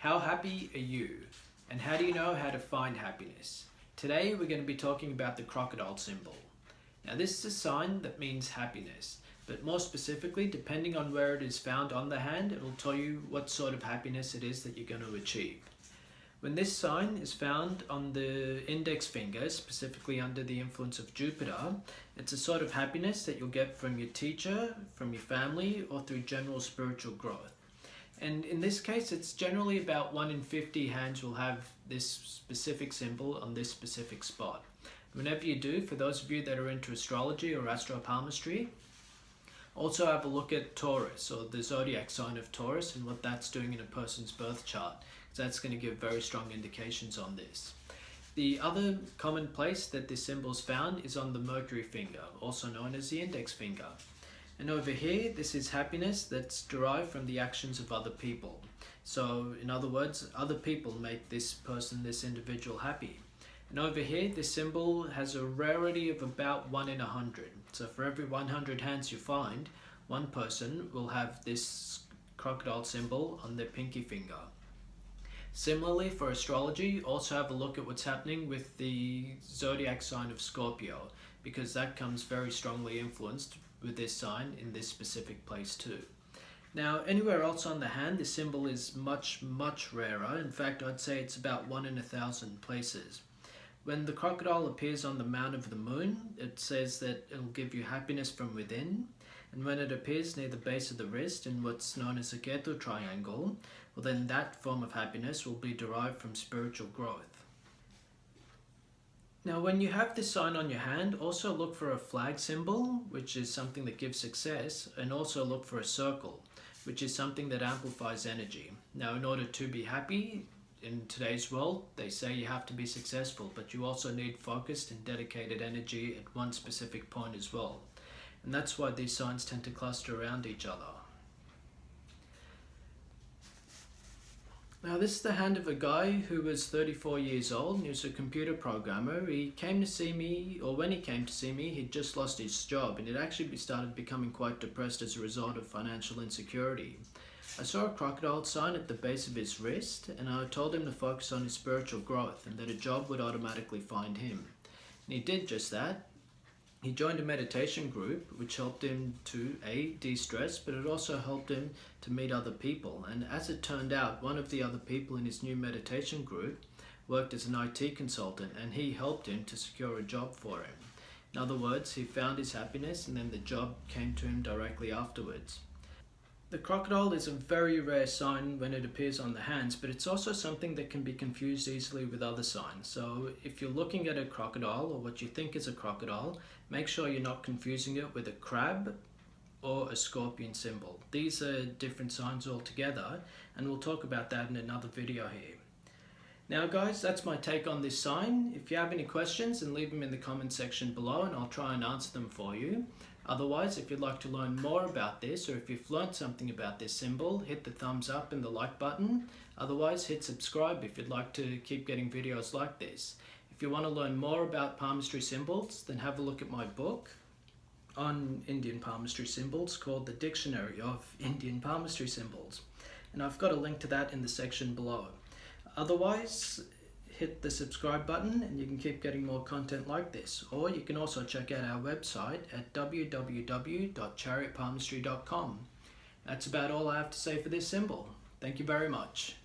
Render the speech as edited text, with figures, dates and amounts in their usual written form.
How happy are you? And how do you know how to find happiness? Today we're going to be talking about the crocodile symbol. Now this is a sign that means happiness, but more specifically, depending on where it is found on the hand, it will tell you what sort of happiness it is that you're going to achieve. When this sign is found on the index finger, specifically under the influence of Jupiter, it's a sort of happiness that you'll get from your teacher, from your family, or through general spiritual growth. And in this case, it's generally about 1 in 50 hands will have this specific symbol on this specific spot. Whenever you do, for those of you that are into astrology or astro-palmistry, also have a look at Taurus, or the zodiac sign of Taurus, and what that's doing in a person's birth chart, because that's going to give very strong indications on this. The other common place that this symbol is found is on the Mercury finger, also known as the index finger. And over here, this is happiness that's derived from the actions of other people. So, in other words, other people make this person, this individual, happy. And over here, this symbol has a rarity of about 1 in 100. So for every 100 hands you find, one person will have this crocodile symbol on their pinky finger. Similarly, for astrology, also have a look at what's happening with the zodiac sign of Scorpio, because that comes very strongly influenced with this sign in this specific place too. Now, anywhere else on the hand, this symbol is much rarer. In fact, I'd say it's about 1 in 1,000 places. When the crocodile appears on the mount of the moon, it says that it'll give you happiness from within. And when it appears near the base of the wrist in what's known as a Ketu triangle, well then that form of happiness will be derived from spiritual growth. Now when you have this sign on your hand, also look for a flag symbol, which is something that gives success, and also look for a circle, which is something that amplifies energy. Now in order to be happy in today's world, they say you have to be successful, but you also need focused and dedicated energy at one specific point as well. And that's why these signs tend to cluster around each other. Now this is the hand of a guy who was 34 years old and he was a computer programmer. He came to see me, or when he came to see me, he'd just lost his job and he'd actually started becoming quite depressed as a result of financial insecurity. I saw a crocodile sign at the base of his wrist and I told him to focus on his spiritual growth and that a job would automatically find him. And he did just that. He joined a meditation group which helped him to de-stress, but it also helped him to meet other people. And as it turned out, one of the other people in his new meditation group worked as an IT consultant and he helped him to secure a job for him. In other words, he found his happiness and then the job came to him directly afterwards. The crocodile is a very rare sign when it appears on the hands, but it's also something that can be confused easily with other signs. So if you're looking at a crocodile or what you think is a crocodile, make sure you're not confusing it with a crab or a scorpion symbol. These are different signs altogether, and we'll talk about that in another video here. Now guys, that's my take on this sign. If you have any questions, then leave them in the comment section below and I'll try and answer them for you. Otherwise, if you'd like to learn more about this, or if you've learned something about this symbol, hit the thumbs up and the like button. Otherwise, hit subscribe if you'd like to keep getting videos like this. If you want to learn more about palmistry symbols, then have a look at my book on Indian palmistry symbols called The Dictionary of Indian Palmistry Symbols. And I've got a link to that in the section below. Otherwise, hit the subscribe button and you can keep getting more content like this. Or you can also check out our website at www.chariotpalmistry.com. That's about all I have to say for this symbol. Thank you very much.